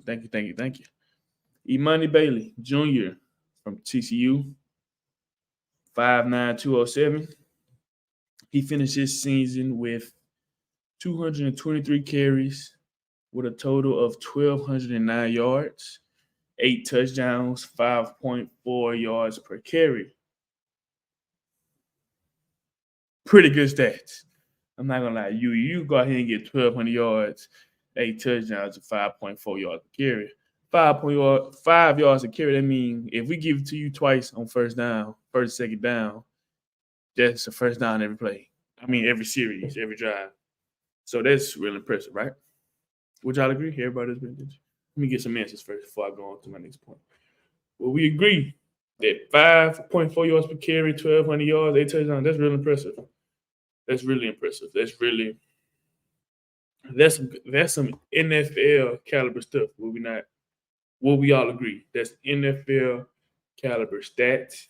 Thank you. Imani Bailey Jr. from TCU, 5'9", 207. He finished his season with 223 carries with a total of 1,209 yards, 8 touchdowns, 5.4 yards per carry. Pretty good stats. I'm not gonna lie, you go ahead and get 1,200 yards, 8 touchdowns, and 5.4 yards per carry. 5 yards a carry. That means if we give it to you twice on first down, first second down, that's a first down every play. I mean every series, every drive. So that's really impressive, right? Would y'all agree? Everybody's been attention. Let me get some answers first before I go on to my next point. Well, we agree that 5.4 yards per carry, 1,200 yards, 8 touchdowns. That's really impressive. That's really impressive. That's some NFL caliber stuff. Will we all agree? That's NFL caliber stats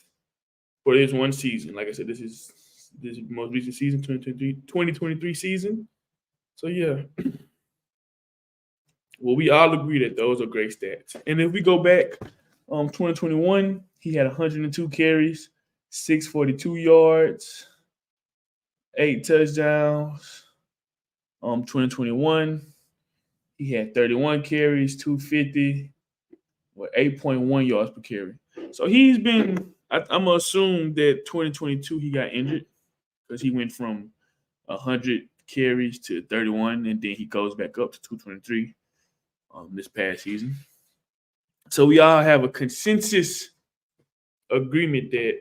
for this one season. Like I said, this is the most recent season, 2023 season. So yeah. Well, we all agree that those are great stats. And if we go back, 2021, he had 102 carries, 642 yards, 8 touchdowns. 2021, he had 31 carries, 250, with 8.1 yards per carry. So he's been. I'm gonna assume that 2022 he got injured because he went from 100 carries to 31, and then he goes back up to 223 this past season. So we all have a consensus agreement that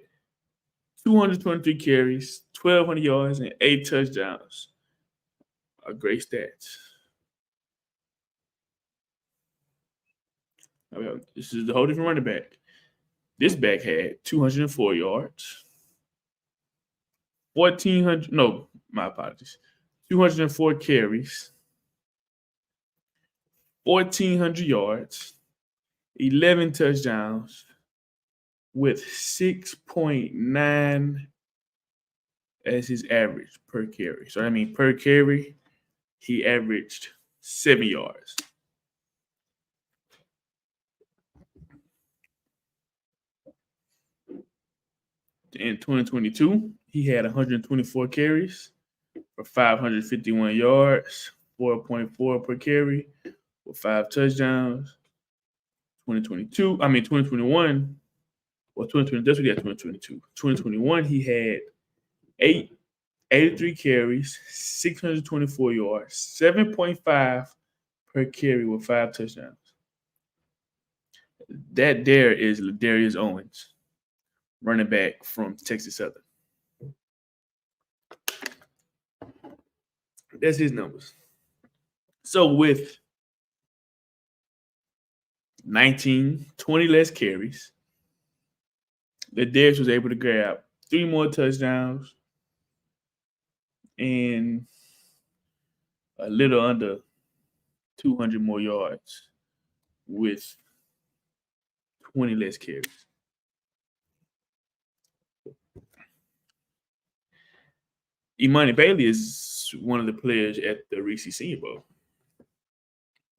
223 carries, 1,200 yards, and 8 touchdowns are great stats. This is a whole different running back. This back had 204 yards, 1,400. No, my apologies. 204 carries, 1,400 yards, 11 touchdowns, with 6.9 as his average per carry. So I mean per carry, he averaged 7 yards. In 2022, he had 124 carries for 551 yards, 4.4 per carry, with 5 touchdowns. 2021. Well, 2020, that's what he had 2022. 2021, he had 83 carries, 624 yards, 7.5 per carry with 5 touchdowns. That there is Ladarius Owens, running back from Texas Southern. That's his numbers. So with 20 less carries, Ladarius was able to grab 3 more touchdowns and a little under 200 more yards with 20 less carries. Imani Bailey is one of the players at the Reese Senior Bowl.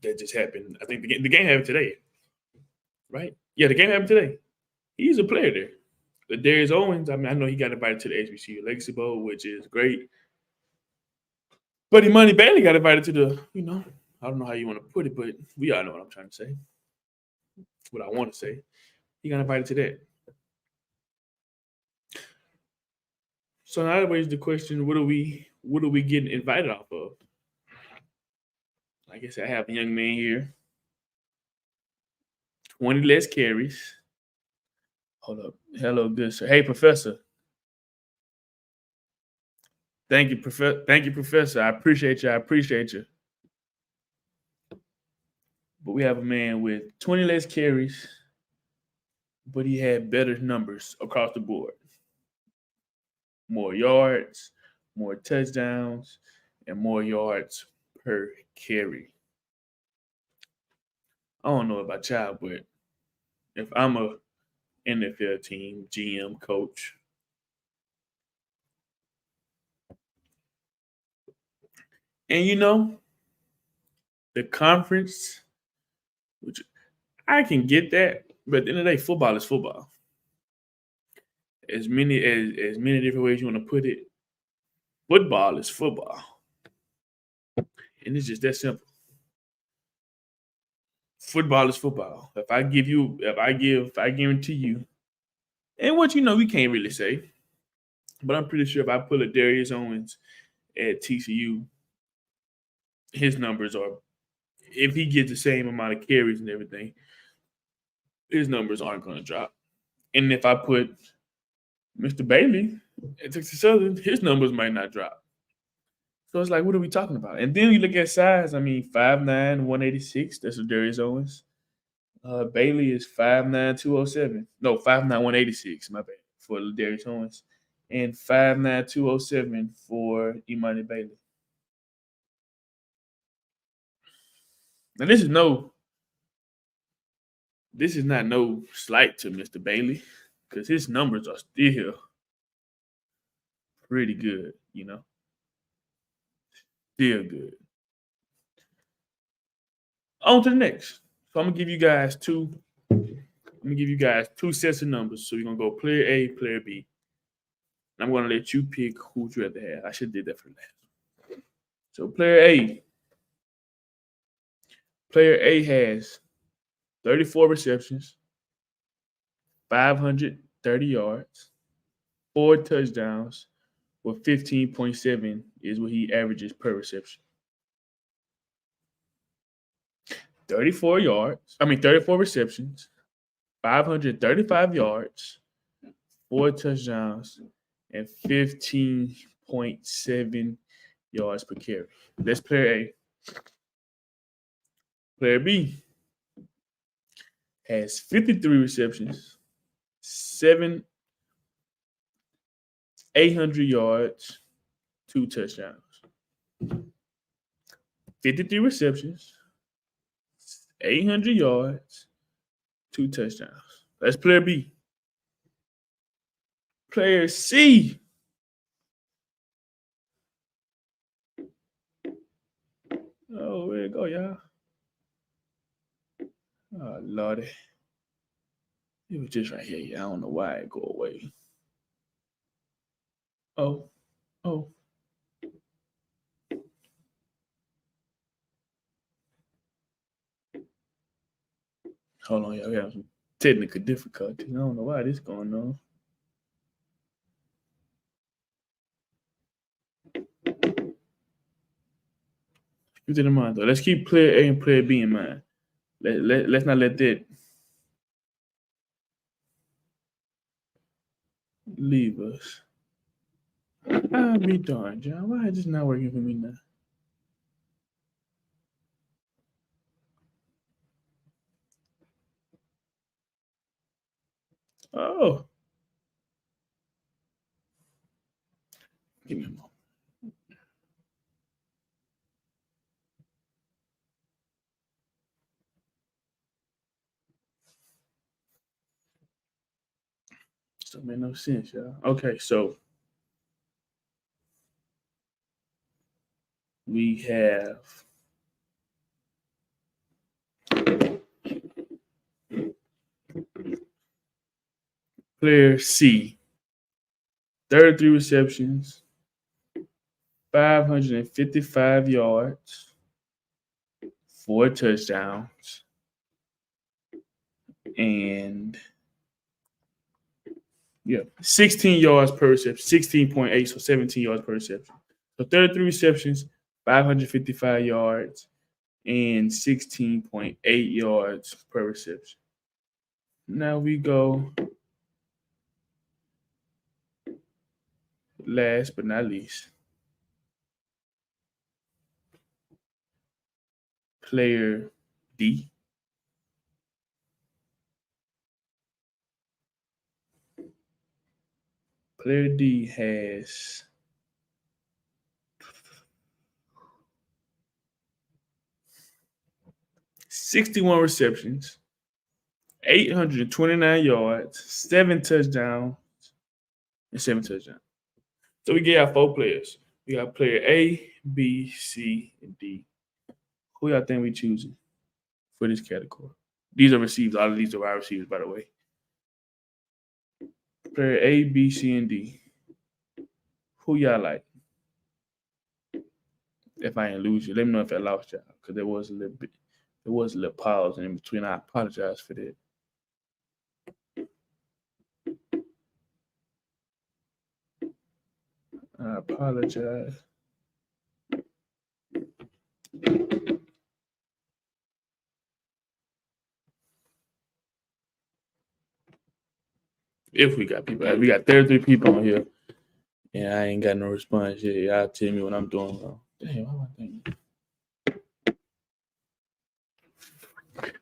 That just happened. I think the game happened today, right? Yeah, the game happened today. He's a player there. Ladarius Owens, I know he got invited to the HBCU Legacy Bowl, which is great. But Imani Bailey got invited to the, I don't know how you want to put it, but we all know what I'm trying to say. What I want to say. He got invited to that. So now that raises the question, what are we getting invited off of? Like I said, I have a young man here. 20 less carries. Hold up. Hello, good sir. Hey, Professor. Thank you, Professor. I appreciate you. But we have a man with 20 less carries, but he had better numbers across the board. More yards, more touchdowns, and more yards per carry. I don't know about y'all, but if I'm a NFL team, GM, coach, and the conference, I can get that, but at the end of the day, football is football. As many different ways you want to put it, football is football, and it's just that simple. Football is football. If I guarantee you, and what we can't really say, but I'm pretty sure if I pull a Darius Owens at TCU, his numbers are, if he gets the same amount of carries and everything, his numbers aren't going to drop. And if I put Mr. Bailey at Texas Southern, his numbers might not drop. So it's like, what are we talking about? And then you look at size. I mean, 5'9", 186. That's what Darius Owens. Bailey is 5'9", 207. No, 5'9", 186. My bad, for Darius Owens, and 5'9", 207 for Imani Bailey. Now this is not no slight to Mr. Bailey, because his numbers are still pretty good. Still good. On to the next. So I'm gonna give you guys two sets of numbers. So you're gonna go player A, player B. And I'm gonna let you pick who you rather have. I should have did that for last. So player A has 34 receptions, 530 yards, 4 touchdowns, with 15.7 is what he averages per reception. 34 receptions, 535 yards, 4 touchdowns, and 15.7 yards per carry. That's player A. Player B has 53 receptions, 800 yards, 2 touchdowns. 53 receptions, 800 yards, 2 touchdowns. That's player B. Player C. Oh, where it go, y'all? Oh, Lordy. It was just right here. Yeah, I don't know why it go away. Oh. Hold on, y'all. We have some technical difficulties. I don't know why this going on. Keep that in mind, though. Let's keep player A and player B in mind. Let's not let that leave us. I'll be darned, John. Why is this not working for me now? Oh. Give me a moment. Still made no sense, y'all. Okay, so we have player C, 33 receptions, 555 yards, 4 touchdowns, and 16 yards per reception, 16.8, so 17 yards per reception. So 33 receptions, 555 yards, and 16.8 yards per reception. Now we go last but not least. Player D. Player D has 61 receptions, 829 yards, 7 touchdowns, and 7 touchdowns. So we get our 4 players. We got player A, B, C, and D. Who y'all think we choosing for this category? These are receivers. All of these are wide receivers, by the way. Player A, B, C, and D. Who y'all like? If I ain't lose you, let me know if I lost y'all, because there was a little pause in between. I apologize for that. I apologize. If we got people, we got 33 people on here, and I ain't got no response yet. Y'all tell me what I'm doing wrong. Damn, how am I thinking?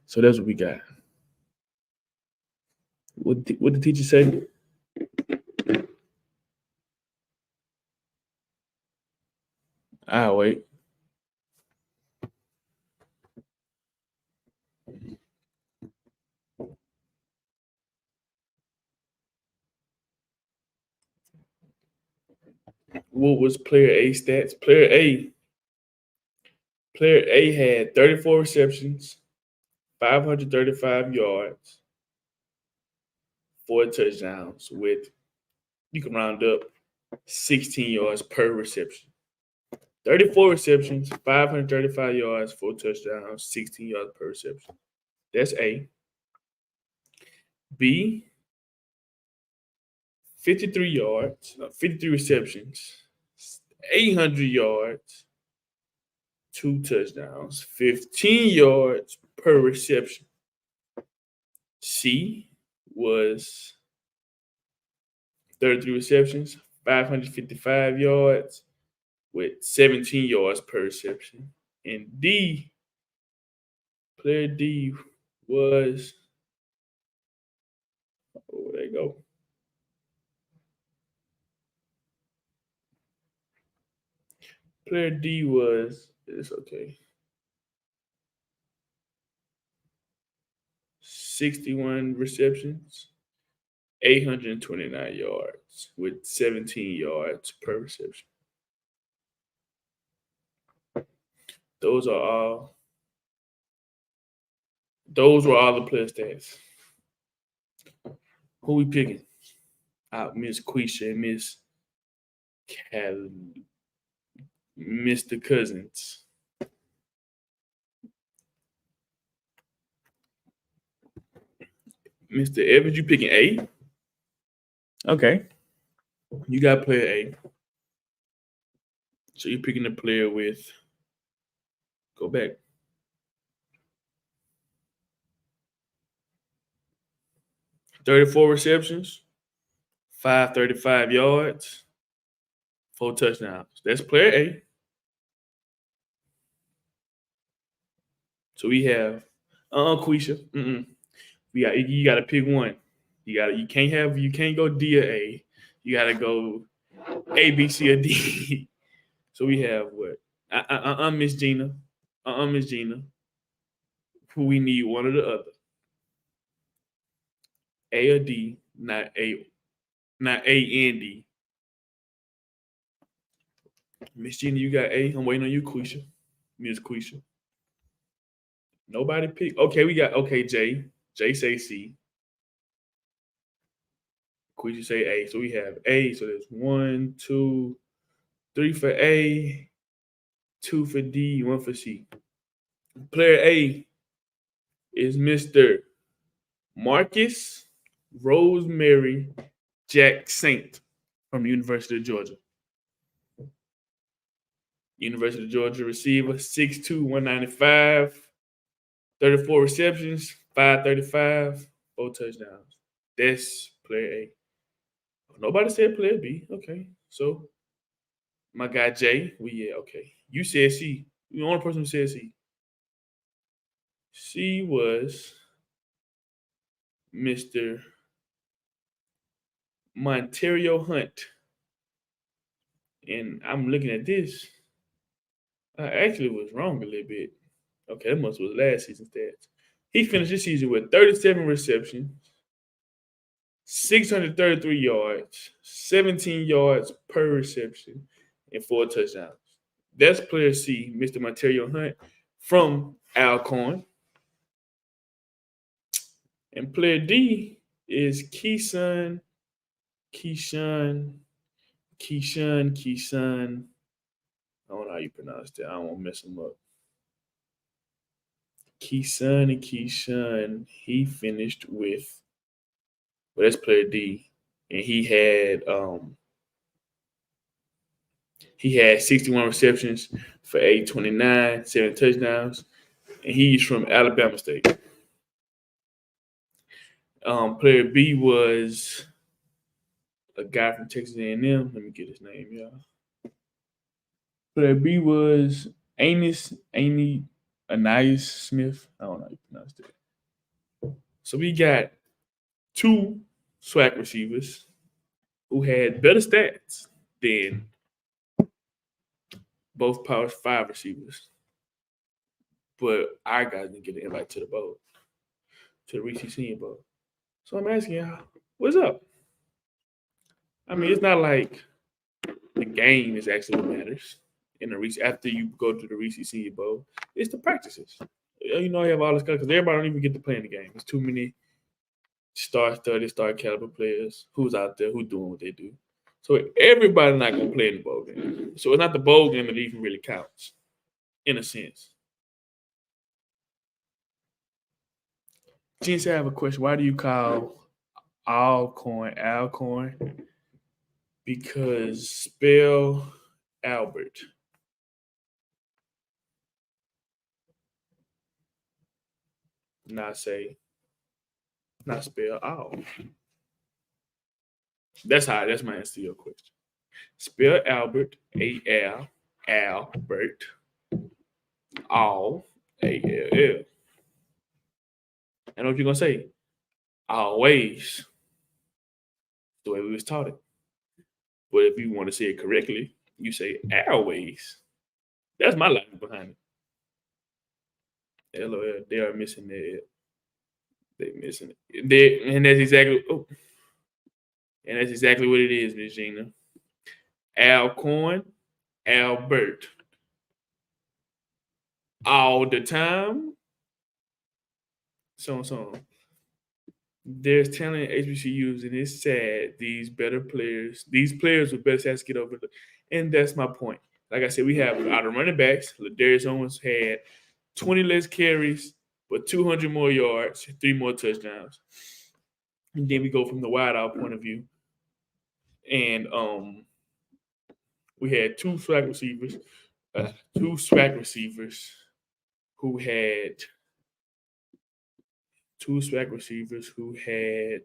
So that's what we got. What did the teacher say? I'll wait. What was player A stats? Player A had 34 receptions, 535 yards, 4 touchdowns with, you can round up, 16 yards per reception. 34 receptions, 535 yards, 4 touchdowns, 16 yards per reception. That's A. B, 53 yards, 53 receptions, 800 yards, 2 touchdowns, 15 yards per reception. C was 33 receptions, 555 yards, with 17 yards per reception. And D, player D was, oh, there you go. Player D was, it's okay, 61 receptions, 829 yards with 17 yards per reception. Those were all the player stats. Who we picking? Miss Quisha and Miss Cal, Mr. Cousins. Mr. Evans, you picking A? Okay. You got player A. So you're picking the player with, go back. $34 receptions, 535 yards, 4 touchdowns. That's player A. So we have Quisha. You gotta pick one. You can't go D or A. You gotta go A, B, C, or D. So we have what? Miss Gina. Miss Gina. Who we need one or the other. A or D, not A and D. Miss Gina, you got A. I'm waiting on you, Quisha. Miss Quisha. Nobody pick. Okay, we got Jay. Jay say C. Quisha say A. So we have A. So there's 1, 2, 3 for A, 2 for D, 1 for C. Player A is Mr. Marcus Rosemary Jack Saint from the University of Georgia. University of Georgia receiver, 6'2", 195, 34 receptions, 535, 4 touchdowns. That's player A. Nobody said player B. Okay. So my guy Jay, okay. You said C. You're the only person who said C. C was Mr. Montario Hunt. And I'm looking at this. I actually was wrong a little bit. Okay, that must was last season's stats. He finished this season with 37 receptions, 633 yards, 17 yards per reception, and 4 touchdowns. That's player C, Mr. Montario Hunt from Alcorn. And player D is Keyshawn. I don't know how you pronounce that. I don't want to mess him up. Keyshawn. He finished with, well, that's player D. And he had 61 receptions for 829, 7 touchdowns. And he's from Alabama State. Player B was a guy from Texas A&M. Let me get his name, y'all. Player B was Anais Smith. I don't know how you pronounce that. So we got two SWAC receivers who had better stats than both Power 5 receivers. But our guys didn't get an invite to the bowl, to the Reese Senior Bowl. So I'm asking y'all, what's up? I mean, it's not like the game is actually what matters in the Reese after you go to the Reese Senior Bowl. It's the practices. You know, you have all this because everybody don't even get to play in the game. There's too many star caliber players who's out there who doing what they do. So everybody's not gonna play in the bowl game. So it's not the bowl game that even really counts, in a sense. Jency, I have a question. Why do you call Alcorn? Because spell Albert. Not spell Al. That's my answer to your question. Spell Albert, Albert, All, ALL. I know what you're gonna say. Always. The way we was taught it. But if you want to say it correctly, you say always. That's my logic behind it. LOL, they are missing their. They missing it. And that's exactly. Oh, and that's exactly what it is, Miss Gina. Alcorn, Albert. All the time. So. There's talent at HBCUs, and it's sad these players with better stats get over. And that's my point. Like I said, we have out of running backs. Ladarius Owens had 20 less carries, but 200 more yards, 3 more touchdowns. And then we go from the wideout point of view, and we had two SWAC receivers who had